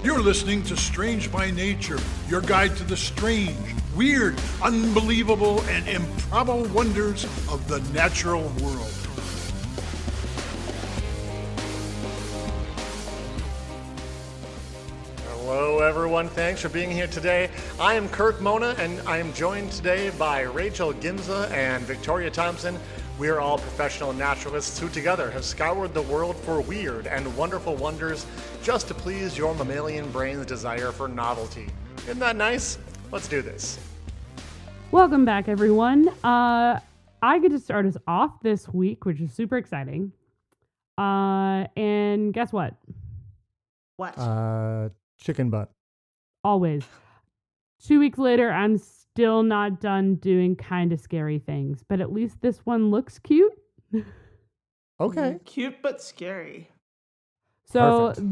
You're listening to Strange by Nature, your guide to the strange, weird, unbelievable, and improbable wonders of the natural world. Hello, everyone. Thanks for being here today. I am Kirk Mona, and I am joined today by Rachel Ginza and Victoria Thompson. We are all professional naturalists who together have scoured the world for weird and wonderful wonders just to please your mammalian brain's desire for novelty. Isn't that nice? Let's do this. Welcome back, everyone. I get to start us off this week, which is super exciting. And guess what? What? Chicken butt. Always. 2 weeks later, I'm still not done doing kind of scary things, but at least this one looks cute. Okay. Cute but scary. So Perfect.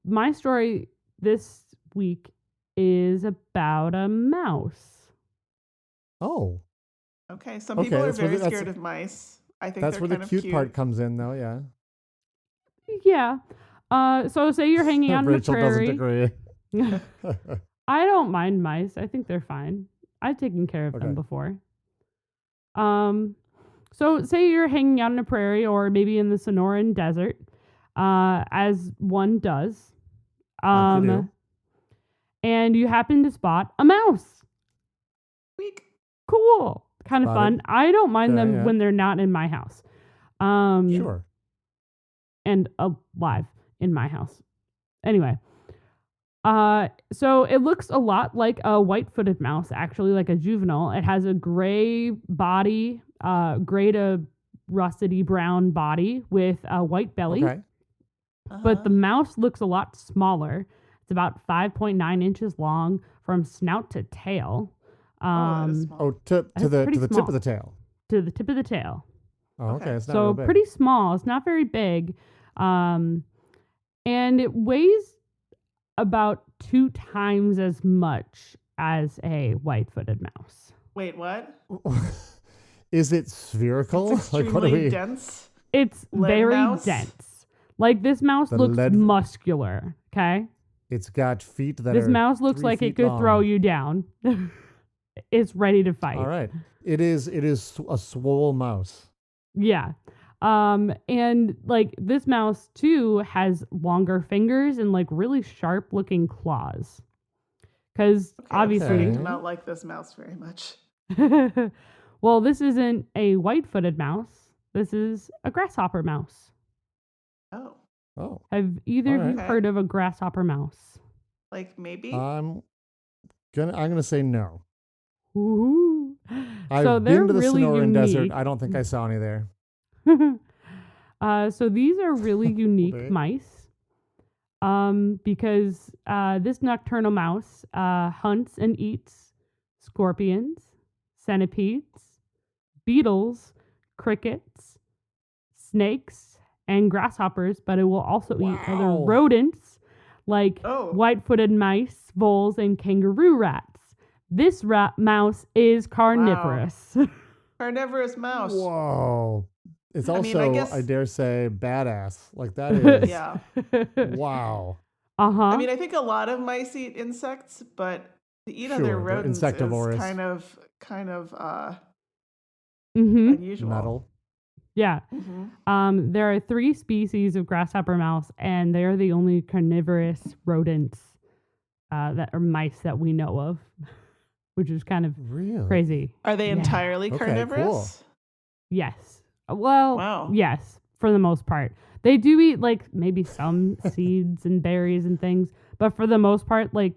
my story this week is about a mouse. Oh, Okay, some people are that's where very that's- scared of mice. I think that's they're where the kind of cute part comes in, though. Yeah. Yeah. So say you're hanging out in the Rachel doesn't prairie. agree. I don't mind mice. I think they're fine. I've taken care of them Okay. before. So say you're hanging out in a prairie or maybe in the Sonoran Desert, as one does. Like you do. And you happen to spot a mouse. Weak. Cool. Kind of Spotted. fun. I don't mind Yeah, them yeah. when they're not in my house. Sure. And alive in my house. Anyway. So it looks a lot like a white-footed mouse, actually, like a juvenile. It has a gray body, gray to rustedy brown body with a white belly. Okay. But the mouse looks a lot smaller. It's about 5.9 inches long from snout to tail. that is small. Oh, to That's the pretty tip small. of the tail. To the tip of the tail. Oh, okay. Okay. It's not So real big. pretty small. It's not very big. And it weighs about 2 times as much as a white-footed mouse. Wait, what? Is it spherical? It's Like, what extremely are we? dense. It's Lead very mouse? dense. Like this mouse The looks lead- muscular, okay? It's got feet that This are mouse looks 3 like it feet could long. throw you down. It's ready to fight. All right. It is a swole mouse. Yeah. And like this mouse too has longer fingers and like really sharp looking claws. Cause Okay, I obviously, do not like this mouse very much. well, this isn't a white-footed mouse. This is a grasshopper mouse. Oh, Oh. Have either of you Alright. heard of a grasshopper mouse? like maybe? I'm gonna say no. Ooh. I've So they're been to the really Sonoran Desert. unique. I don't think I saw any there. So these are really unique Okay. mice. Because this nocturnal mouse hunts and eats scorpions, centipedes, beetles, crickets, snakes, and grasshoppers, but it will also eat other Wow. rodents like Oh. white-footed mice, voles, and kangaroo rats. This mouse is carnivorous. Carnivorous mouse. Whoa. It's I also, mean, I I guess- dare say, badass. Like that is. Yeah. Wow. Uh-huh. I mean, I think a lot of mice eat insects, but to eat other Sure, they're rodents insectivorous. is kind of mm-hmm. unusual. Metal. Yeah. Mhm. There are 3 species of grasshopper mouse, and they are the only carnivorous rodents that are mice that we know of, which is kind of Really? crazy. Are they Yeah. entirely Okay, carnivorous? Yes. Well, Wow. yes, for the most part. They do eat like maybe some seeds and berries and things, but for the most part, like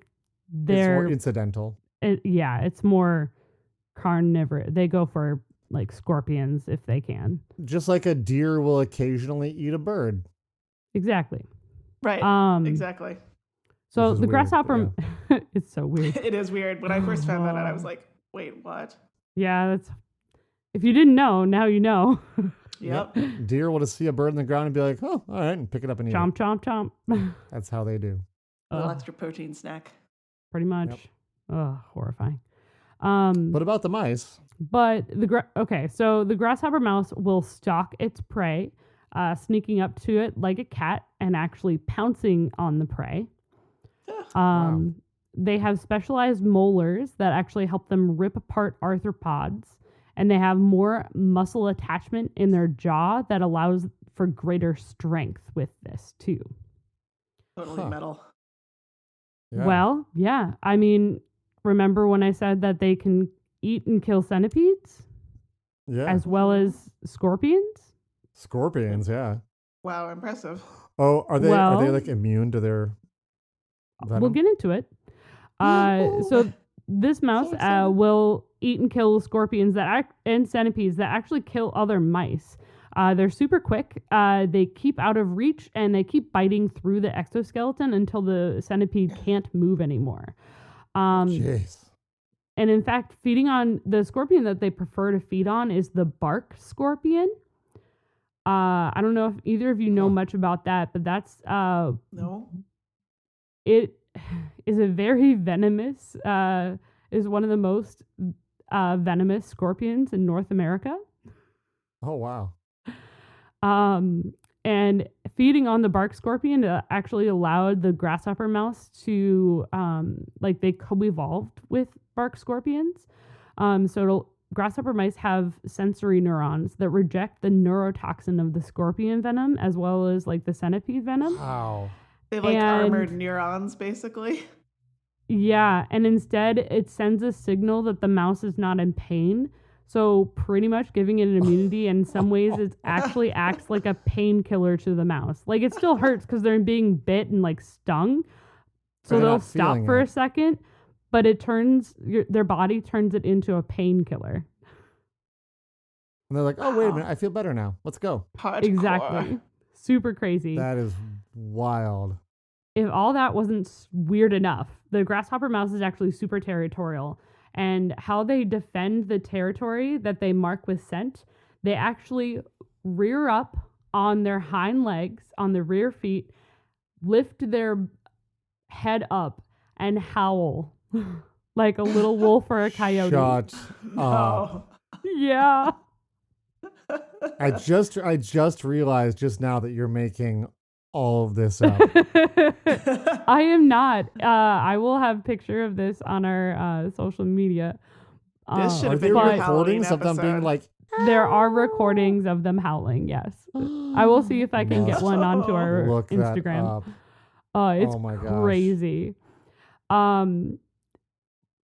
It's they're more incidental. it's more carnivore. They go for like scorpions if they can. Just like a deer will occasionally eat a bird. Exactly. Right. Exactly. So Which is the weird, but grasshopper, it's so weird. It is weird. When I first found that out, I was like, wait, what? Yeah, that's. If you didn't know, now you know. Yep. Deer will just see a bird in the ground and be like, oh, all right, and pick it up and eat Chomp, it. chomp, chomp. That's how they do. A little Ugh, extra protein snack. pretty much. Yep. Ugh, horrifying. But about the mice, But so the grasshopper mouse will stalk its prey, sneaking up to it like a cat and actually pouncing on the prey. Um, They have specialized molars that actually help them rip apart arthropods, and they have more muscle attachment in their jaw that allows for greater strength with this too. Totally metal. Yeah. Well, yeah. I mean, remember when I said that they can eat and kill centipedes Yeah. as well as scorpions? Scorpions, yeah. Wow, impressive. Oh, are they Well- like immune to their venom? We'll get into it. So this mouse excited. will eat and kill scorpions and centipedes that actually kill other mice. They're super quick. They keep out of reach and they keep biting through the exoskeleton until the centipede can't move anymore. Jeez. And in fact, feeding on the scorpion that they prefer to feed on is the bark scorpion. I don't know if either of you know much about that, but that's No. it is a very venomous, is one of the most venomous scorpions in North America. Oh, wow. And feeding on the bark scorpion actually allowed the grasshopper mouse to, they co-evolved with bark scorpions. Grasshopper mice have sensory neurons that reject the neurotoxin of the scorpion venom as well as like the centipede venom. Wow. They have like And- armored neurons, basically. Yeah, and instead it sends a signal that the mouse is not in pain. So pretty much giving it an immunity, and in some ways it actually acts like a painkiller to the mouse. Like it still hurts because they're being bit and like stung. So But they're they'll not stop feeling for it. a second, but it turns their body turns it into a painkiller. And they're like, oh, wait a Wow. minute. I feel better now. Let's go. Hardcore. Exactly. Super crazy. That is wild. If all that wasn't weird enough, the grasshopper mouse is actually super territorial. And how they defend the territory that they mark with scent, they actually rear up on their hind legs, on the rear feet, lift their head up, and howl like a little wolf or a coyote. Shut No. up. Yeah. I just realized just now that you're making all of this up. I am not. I will have picture of this on our social media. This should Are have there been your recordings Halloween of them being episode. like, There are recordings of them howling, yes. I will see if I can get one onto our look that Instagram. up? It's Oh my gosh. crazy.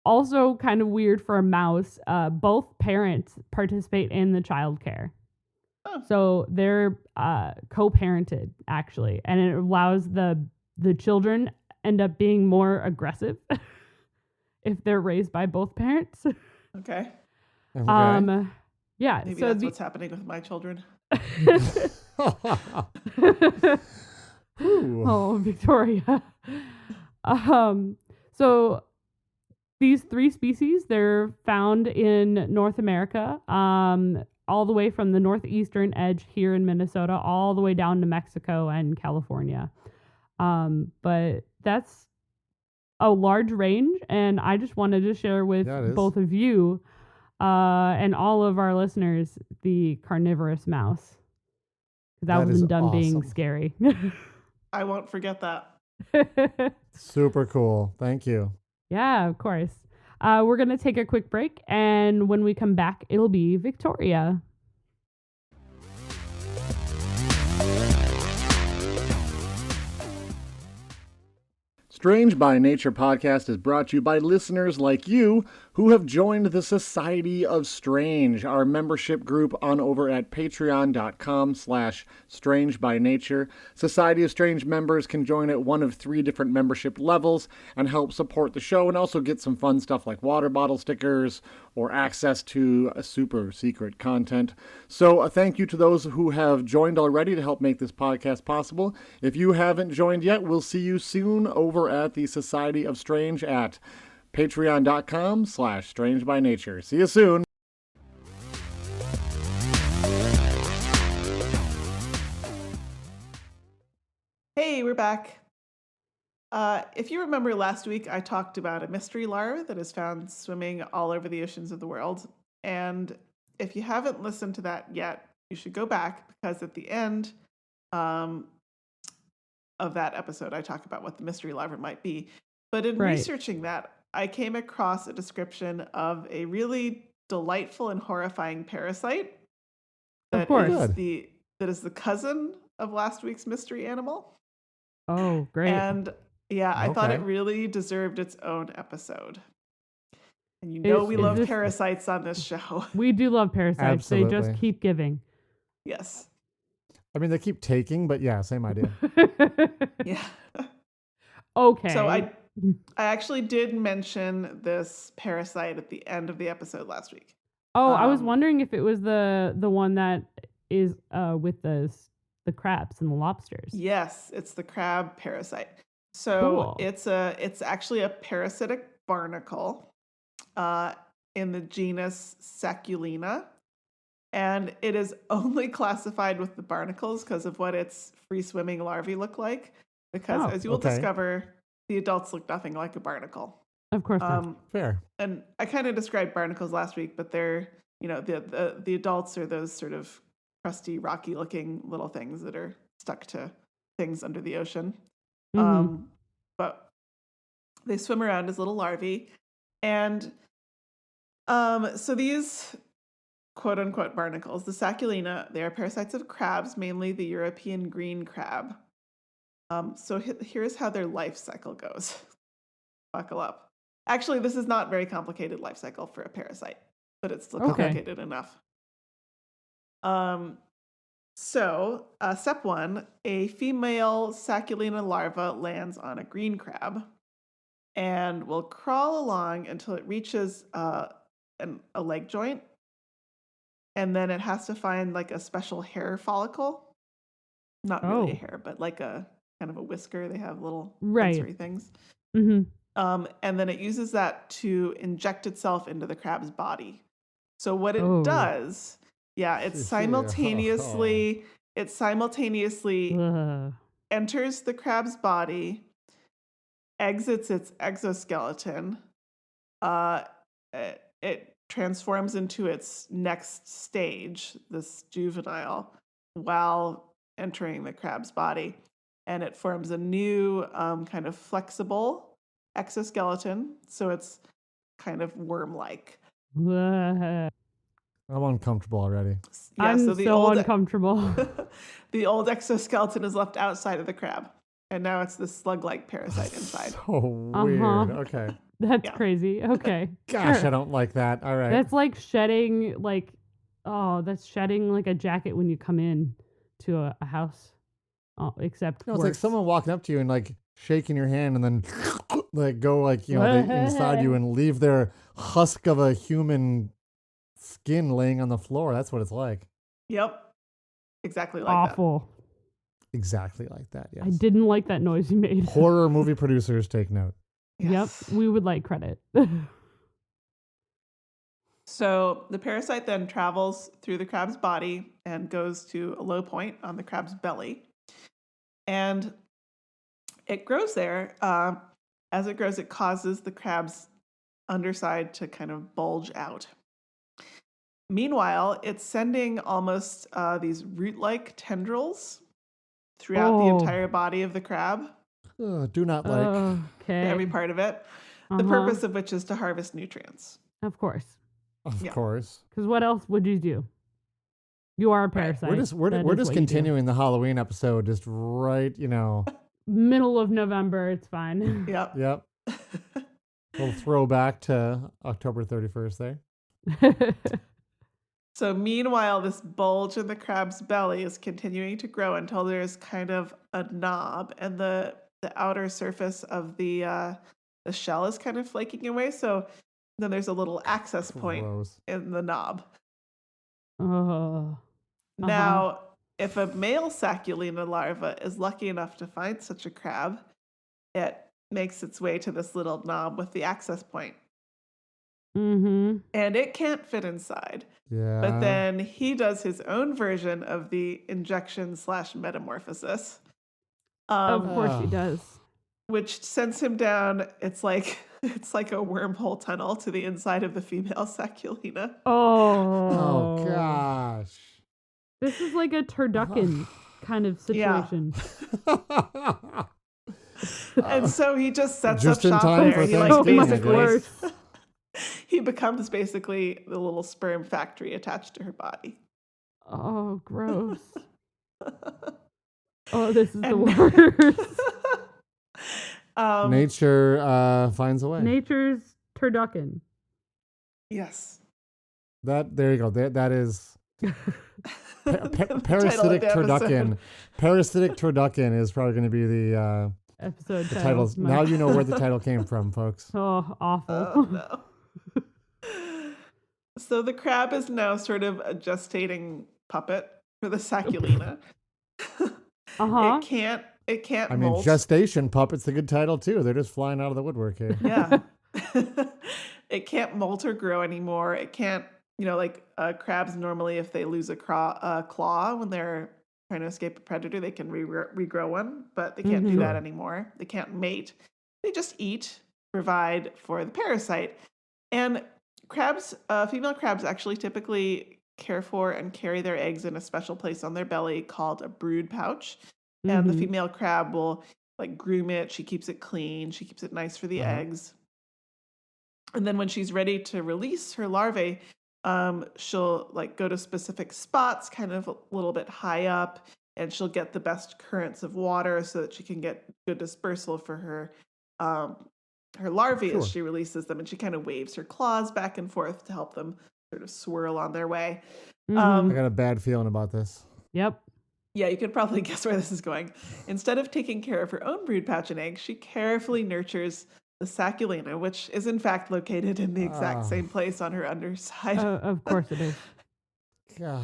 Also kind of weird for a mouse, both parents participate in the child care. Oh. So they're co-parented actually, and it allows the children end up being more aggressive if they're raised by both parents. Okay. Okay. Yeah, Maybe so that's what's happening with my children. Ooh. Oh, Victoria. So these three species, they're found in North America, all the way from the northeastern edge here in Minnesota, all the way down to Mexico and California. But that's a large range, and I just wanted to share with Yeah, it is. both of you and all of our listeners the carnivorous mouse. That That was is done being awesome. scary. I won't forget that. Super cool. Thank you. Yeah, of course. We're going to take a quick break, and when we come back, it'll be Victoria. Strange by Nature podcast is brought to you by listeners like you who have joined the Society of Strange, our membership group on over at patreon.com/strangebynature. Society of Strange members can join at one of 3 different membership levels and help support the show and also get some fun stuff like water bottle stickers or access to super secret content. So a thank you to those who have joined already to help make this podcast possible. If you haven't joined yet, we'll see you soon over at the Society of Strange at patreon.com/strangebynature. See you soon. Hey, we're back. If you remember last week, I talked about a mystery larva that is found swimming all over the oceans of the world. And if you haven't listened to that yet, you should go back because at the end, of that episode, I talk about what the mystery larva might be. But in Right. researching that, I came across a description of a really delightful and horrifying parasite Of that course. is Good. the cousin of last week's mystery animal. Oh, great. And yeah, I thought it Okay. really deserved its own episode. And you Is- know we is love this- parasites on this show. We do love parasites. They just Absolutely. keep giving. Yes. I mean, they keep taking, but yeah, same idea. Yeah. Okay. So I actually did mention this parasite at the end of the episode last week. I was um, wondering if it was the one that is with the crabs and the lobsters. Yes, it's the crab parasite. So Cool. it's actually a parasitic barnacle in the genus Saculina. And it is only classified with the barnacles because of what its free swimming larvae look like. Because Oh, as you will okay. discover, the adults look nothing like a barnacle. Of course not. Fair. And I kind of described barnacles last week, but they're, the adults are those sort of crusty, rocky looking little things that are stuck to things under the ocean. Mhm. But they swim around as little larvae. And so these quote unquote barnacles, the Saculina, they are parasites of crabs, mainly the European green crab. So here's how their life cycle goes. Buckle up. Actually, this is not very complicated life cycle for a parasite, but it's still Okay. complicated enough. So step 1, a female Saculina larva lands on a green crab and will crawl along until it reaches a leg joint. And then it has to find like a special hair follicle. Not really a Oh. hair, but like a kind of a whisker. They have little Right. sensory things. Mhm. And then it uses that to inject itself into the crab's body. So what it Oh. does, it simultaneously Ugh. enters the crab's body, exits its exoskeleton, it transforms into its next stage, this juvenile, while entering the crab's body. And it forms a new kind of flexible exoskeleton. So it's kind of worm-like. Ugh. I'm uncomfortable already. Yeah, I'm so the so old uncomfortable. the old exoskeleton is left outside of the crab. And now it's this slug-like parasite inside. So weird. Okay. That's Yeah. crazy. Okay. Gosh, Sure. I don't like that. All right. That's like shedding that's shedding like a jacket when you come in to a house. Oh, except No, it's like worse. someone walking up to you and like shaking your hand and then like go like, inside you and leave their husk of a human skin laying on the floor. That's what it's like. Yep. Exactly like Awful. Exactly like that. Yes. I didn't like that noise you made. Horror movie producers take note. that. Yes. Yep, we would like credit. So the parasite then travels through the crab's body and goes to a low point on the crab's belly. And it grows there. As it grows, it causes the crab's underside to kind of bulge out. Meanwhile, it's sending almost these root-like tendrils throughout the Oh. entire body of the crab, Do not like. Okay. every part of it, the purpose of which is to harvest nutrients. Of course. Of yeah. course. Because what else would you do? You are a parasite. We're just That we're is just what you do. continuing the Halloween episode just right, Middle of November, it's fine. Yep. Yep. Little throwback to October 31st there. So meanwhile, this bulge in the crab's belly is continuing to grow until there's kind of a knob, and the outer surface of the shell is kind of flaking away. So then there's a little access point Gross. in the knob. Oh. Now, if a male Saculina larva is lucky enough to find such a crab, it makes its way to this little knob with the access point. Mm-hmm. And it can't fit inside. Yeah. But then he does his own version of the injection/metamorphosis, Of course he Oh. does. which sends him down. It's like a wormhole tunnel to the inside of the female Saculina. Oh. Oh gosh. This is like a turducken kind of Yeah. situation. And so he just sets Just up in shop time there. for He like So Thanksgiving, much I basically worse. he becomes basically the little sperm factory attached to her body. Oh, gross. Oh, this is the And- worst. Nature finds a way. Nature's turducken. Yes. There you go. That is The title of parasitic the episode. turducken. Parasitic turducken is probably going to be the Episode titles. title. Now you know where the title came from, folks. Oh, awful. Oh no. So the crab is now sort of a gestating puppet for the saculina. Uh-huh. It can't I mean, molt. gestation puppet's a good title too. They're just flying out of the woodwork here. Yeah. It can't molt or grow anymore. It can't, like crabs normally, if they lose a claw when they're trying to escape a predator, they can regrow one, but they can't do that anymore. They can't mate. They just eat, provide for the parasite. And crabs, female crabs actually typically care for and carry their eggs in a special place on their belly called a brood pouch. And the female crab will like groom it. She keeps it clean. She keeps it nice for the eggs. And then when she's ready to release her larvae, she'll like go to specific spots, kind of a little bit high up, and she'll get the best currents of water so that she can get good dispersal for her larvae as she releases them. And she kind of waves her claws back and forth to help them sort of swirl on their way. I got a bad feeling about this. Yep. Yeah, you could probably guess where this is going. Instead of taking care of her own brood pouch and eggs, she carefully nurtures the saculina, which is in fact located in the exact same place on her underside. Of course it is. God.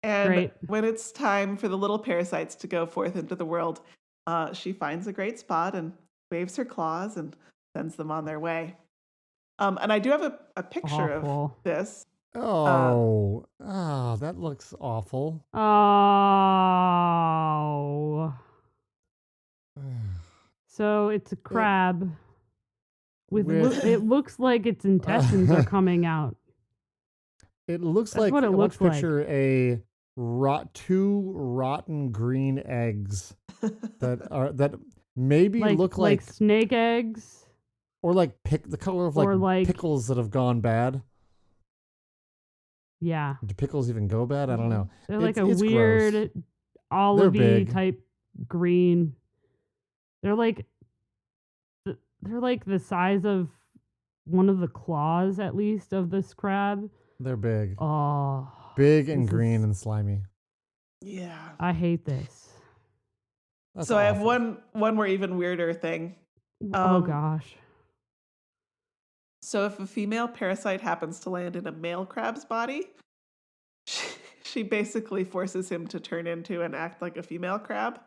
And Great. when it's time for the little parasites to go forth into the world, she finds a great spot and waves her claws and sends them on their way. And I do have a picture Awful. of this. That looks awful. Oh. So it's a crab. It looks like its intestines are coming out. It looks That's like what it looks let's picture two rotten green eggs that maybe look like snake eggs. Or like the color of like pickles that have gone bad. Yeah. Do pickles even go bad? I don't know. They're like It's a weird gross. olivey big. type green. They're like the size of one of the claws, at least, of this crab. They're big. Oh. Big and green and slimy. Yeah. I hate this. That's So I have awful. one more even weirder thing. Oh gosh. So if a female parasite happens to land in a male crab's body, she basically forces him to turn into and act like a female crab.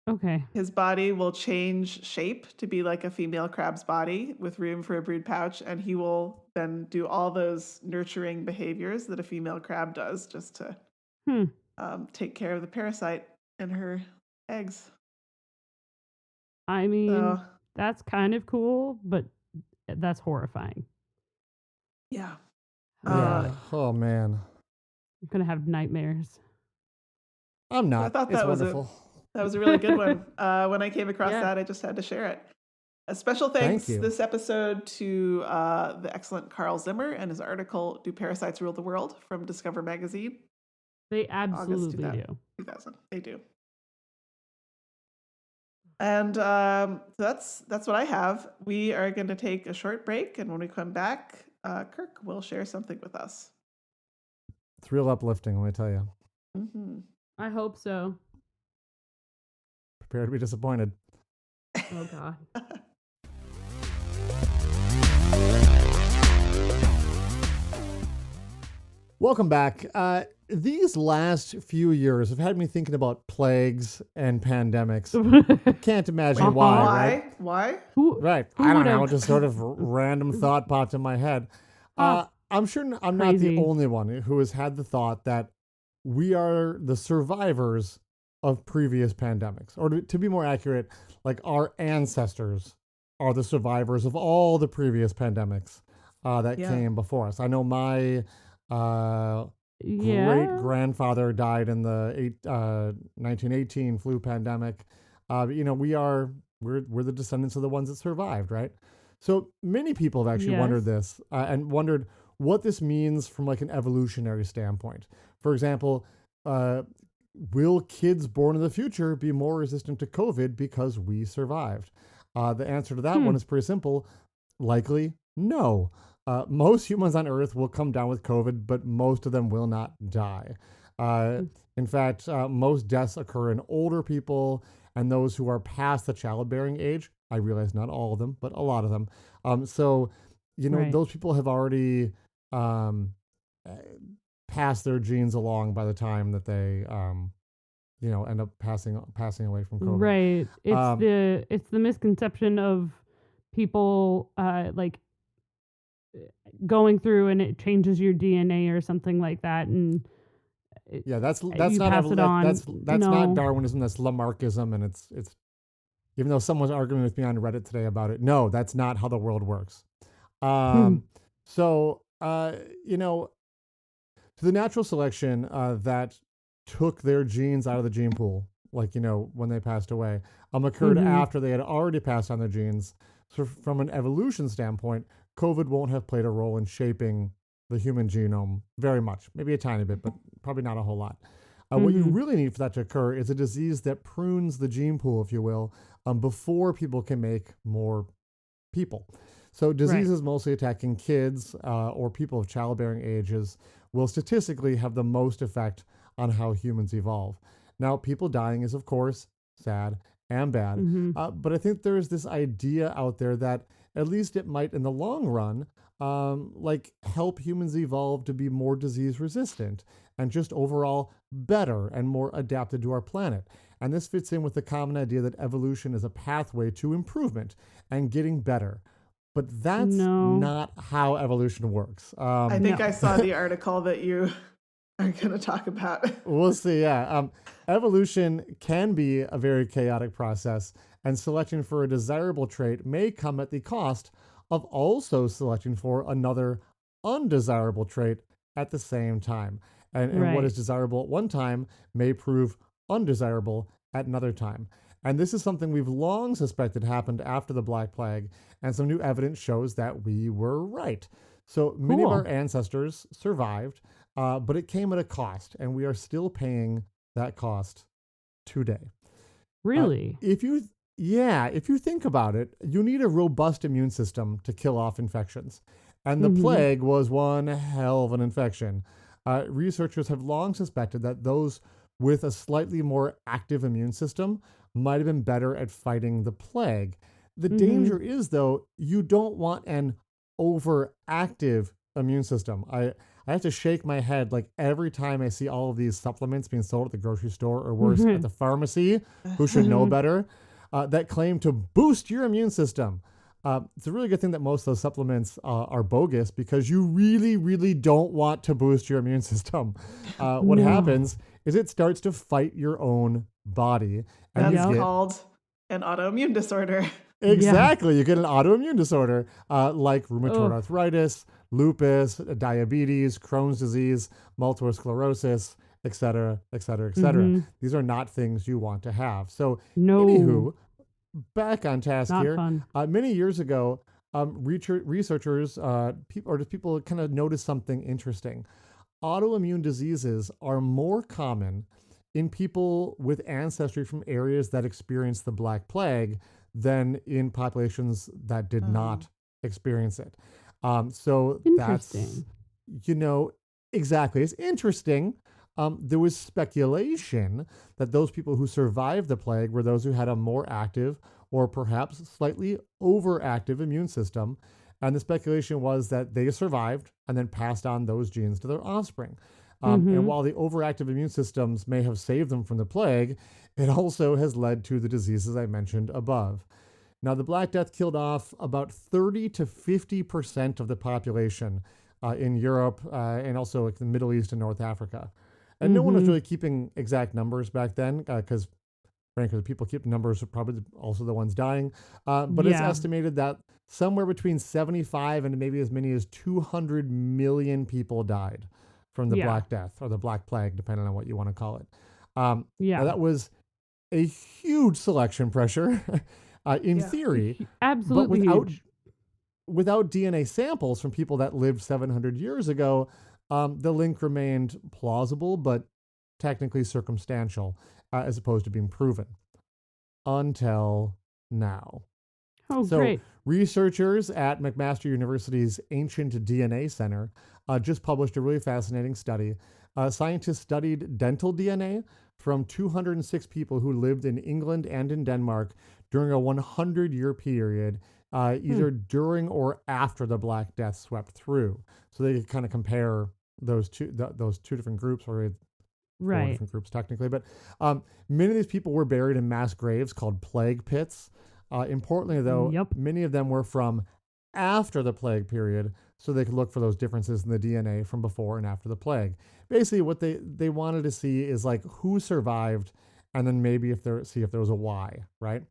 Okay. His body will change shape to be like a female crab's body with room for a brood pouch, and he will then do all those nurturing behaviors that a female crab does just to take care of the parasite and her eggs. I mean, So, that's kind of cool, but that's horrifying. yeah. Yeah. Oh man. I'm gonna have nightmares. I'm not. I thought It's that wonderful. was a really good one. When I came across Yeah. that, I just had to share it. A special Thank thanks you. this episode to the excellent Carl Zimmer and his article, Do Parasites Rule the World? From Discover Magazine. They absolutely 2000. do. 2000. They do. And so that's what I have. We are going to take a short break, and when we come back, Kirk will share something with us. It's real uplifting, let me tell you. Mm-hmm. I hope so. Prepare to be disappointed. Oh god. Welcome back. These last few years have had me thinking about plagues and pandemics. Can't imagine why, right? Why? Right. Who I don't would know. have- Just sort of random thought popped in my head. I'm sure I'm not Crazy. the only one who has had the thought that we are the survivors of previous pandemics. Or to be more accurate, like our ancestors are the survivors of all the previous pandemics that Yeah. came before us. I know my Yeah. great grandfather died in the 1918 flu pandemic. We're the descendants of the ones that survived, right? So many people have actually wondered Yes. this and wondered what this means from like an evolutionary standpoint. For example, uh, will kids born in the future be more resistant to COVID because we survived? The answer to that one is pretty simple. Likely, no. Most humans on Earth will come down with COVID, but most of them will not die. Uh, in fact, most deaths occur in older people and those who are past the childbearing age. I realize not all of them, but a lot of them. So, Right. those people have already um, uh, passed their genes along by the time that they, end up passing away from COVID. Right. Um, It's the misconception of people like going through and it changes your DNA or something like that, and Yeah, that's you not pass it that, on. that's not No. Darwinism. That's Lamarckism, and it's even though someone's arguing with me on Reddit today about it. No, that's not how the world works. Um, so to the natural selection that took their genes out of the gene pool, like when they passed away, occurred after they had already passed on their genes. So from an evolution standpoint, COVID won't have played a role in shaping the human genome very much, maybe a tiny bit, but probably not a whole lot. What you really need for that to occur is a disease that prunes the gene pool, if you will, before people can make more people. So diseases mostly attacking kids or people of childbearing ages will statistically have the most effect on how humans evolve. Now, people dying is, of course, sad and bad, but I think there is this idea out there that at least it might, in the long run, help humans evolve to be more disease resistant and just overall better and more adapted to our planet. And this fits in with the common idea that evolution is a pathway to improvement and getting better. But that's No. not how evolution works. I think I saw the article that you are going to talk about. We'll see. Yeah. Evolution can be a very chaotic process, and selection for a desirable trait may come at the cost of also selecting for another undesirable trait at the same time. And what is desirable at one time may prove undesirable at another time. And this is something we've long suspected happened after the Black Plague, and some new evidence shows that we were right. So many of our ancestors survived, but it came at a cost, and we are still paying that cost today. Really? If you think about it, you need a robust immune system to kill off infections. And the plague was one hell of an infection. Researchers have long suspected that those with a slightly more active immune system might have been better at fighting the plague. The danger is, though, you don't want an overactive immune system. I have to shake my head like every time I see all of these supplements being sold at the grocery store or worse at the pharmacy, who should know better, that claim to boost your immune system. It's a really good thing that most of those supplements are bogus, because you really, really don't want to boost your immune system. What happens is it starts to fight your own body. And That's called an autoimmune disorder. Exactly. You get an autoimmune disorder like rheumatoid arthritis, lupus, diabetes, Crohn's disease, multiple sclerosis, et cetera, et cetera, et cetera. These are not things you want to have. So, anywho, back on task Not here. fun. Many years ago, researchers, people kind of noticed something interesting. Autoimmune diseases are more common in people with ancestry from areas that experienced the Black Plague than in populations that did not experience it. So that's, exactly. It's interesting. There was speculation that those people who survived the plague were those who had a more active or perhaps slightly overactive immune system. And the speculation was that they survived and then passed on those genes to their offspring. And while the overactive immune systems may have saved them from the plague, it also has led to the diseases I mentioned above. Now, the Black Death killed off about 30 to 50% of the population in Europe and also like the Middle East and North Africa. And no one was really keeping exact numbers back then because, frankly, the people keeping numbers are probably also the ones dying. But it's estimated that somewhere between 75 and maybe as many as 200 million people died from the Yeah. Black Death or the Black Plague, depending on what you want to call it. Yeah. Now that was a huge selection pressure in Yeah. theory, Absolutely but huge. without DNA samples from people that lived 700 years ago, the link remained plausible, but technically circumstantial, as opposed to being proven. Until now. Oh, So great. researchers at McMaster University's Ancient DNA Center just published a really fascinating study. Scientists studied dental DNA from 206 people who lived in England and in Denmark during a 100-year period, either during or after the Black Death swept through. So they could kind of compare those two different groups, or four Right. different groups technically. But many of these people were buried in mass graves called plague pits. Importantly, though, Yep. many of them were from after the plague period, so they could look for those differences in the DNA from before and after the plague. Basically, what they wanted to see is like who survived, and then maybe if there was a why, right?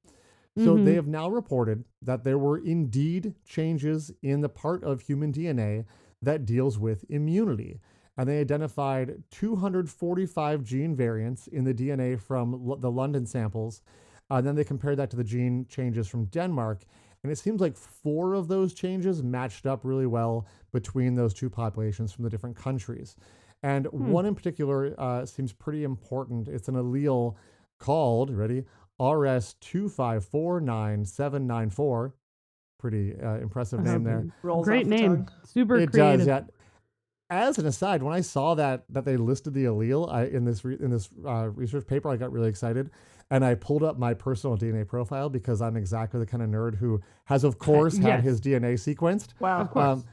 So they have now reported that there were indeed changes in the part of human DNA that deals with immunity. And they identified 245 gene variants in the DNA from the London samples. Then they compared that to the gene changes from Denmark. And it seems like 4 of those changes matched up really well between those two populations from the different countries. And one in particular seems pretty important. It's an allele called, ready, RS2549794. Pretty impressive name there. Rolls Great off the name. tongue. Super It creative. does, yeah. As an aside, when I saw that they listed the allele in this research paper, I got really excited, and I pulled up my personal DNA profile because I'm exactly the kind of nerd who has, of course, had Yes. his DNA sequenced. Wow. Of course.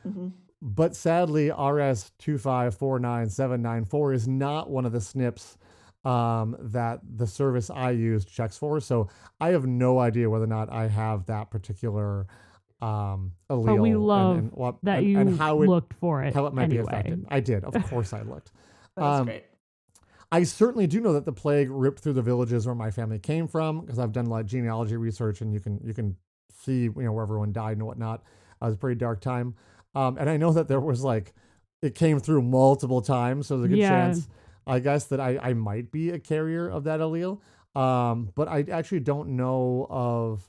But sadly, RS2549794 is not one of the SNPs that the service I used checks for. So I have no idea whether or not I have that particular allele. But we love that you looked for it how it might anyway. be affected. I did. Of course I looked. That's great. I certainly do know that the plague ripped through the villages where my family came from, because I've done a lot of genealogy research, and you can see where everyone died and whatnot. It was a pretty dark time. And I know that there was it came through multiple times, so there's a good chance, I guess, that I might be a carrier of that allele. But I actually don't know of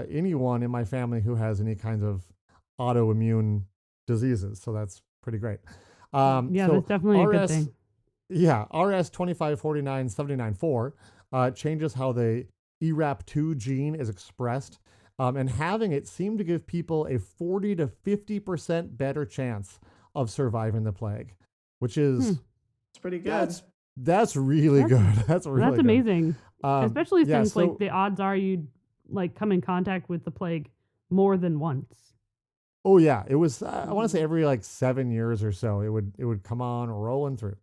anyone in my family who has any kinds of autoimmune diseases, so that's pretty great. Yeah, so that's definitely a good thing. Yeah, RS2549794 changes how the ERAP2 gene is expressed, and having it seemed to give people a 40 to 50% better chance of surviving the plague, which is It's pretty good. that's really good. That's really That's good. amazing. Especially yeah, since so- the odds are you'd come in contact with the plague more than once. Oh yeah, it was. I want to say every 7 years or so, it would come on rolling through.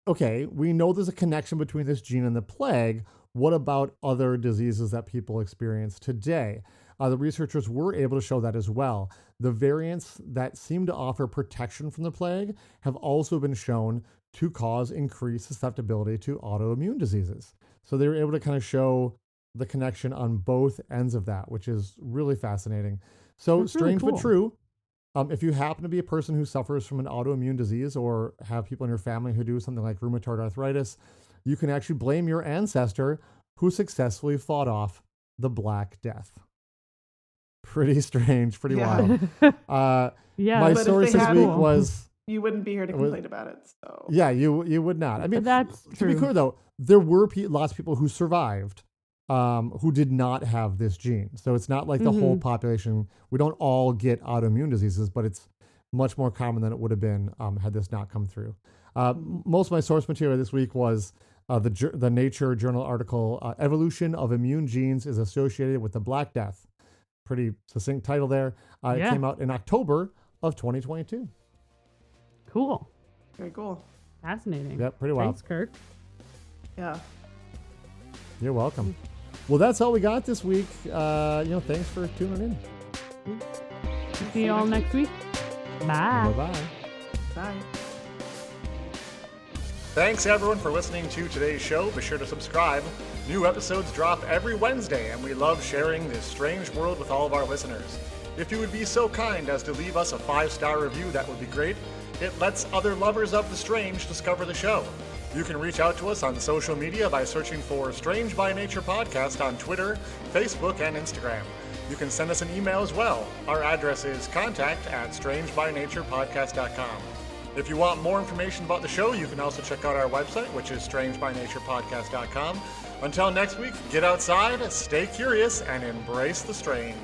Okay, we know there's a connection between this gene and the plague. What about other diseases that people experience today? The researchers were able to show that as well. The variants that seem to offer protection from the plague have also been shown to cause increased susceptibility to autoimmune diseases. So they were able to kind of show the connection on both ends of that, which is really fascinating. So That's really strange but cool. true. If you happen to be a person who suffers from an autoimmune disease or have people in your family who do something like rheumatoid arthritis, you can actually blame your ancestor who successfully fought off the Black Death. Pretty strange, pretty Yeah. wild. Yeah, My But if source they this hadn't- week was, You wouldn't be here to was- complain about it. So yeah, you would not. I mean, that's to be true. clear though, there were lots of people who survived who did not have this gene. So it's not like the whole population. We don't all get autoimmune diseases, but it's much more common than it would have been had this not come through. Most of my source material this week was the Nature journal article, Evolution of Immune Genes is Associated with the Black Death. Pretty succinct title there. It Yeah. came out in October of 2022. Cool. very cool. Fascinating. Yep, pretty wild. Thanks, Kirk. Yeah. You're welcome. Well, that's all we got this week. Thanks for tuning in. See you all next week. Bye. Bye-bye. Bye. Thanks everyone for listening to today's show. Be sure to subscribe. New episodes drop every Wednesday, and we love sharing this strange world with all of our listeners. If you would be so kind as to leave us a 5-star review, that would be great. It lets other lovers of the strange discover the show. You can reach out to us on social media by searching for Strange by Nature Podcast on Twitter, Facebook, and Instagram. You can send us an email as well. Our address is contact@strangebynaturepodcast.com. If you want more information about the show, you can also check out our website, which is strangebynaturepodcast.com. Until next week, get outside, stay curious, and embrace the strange.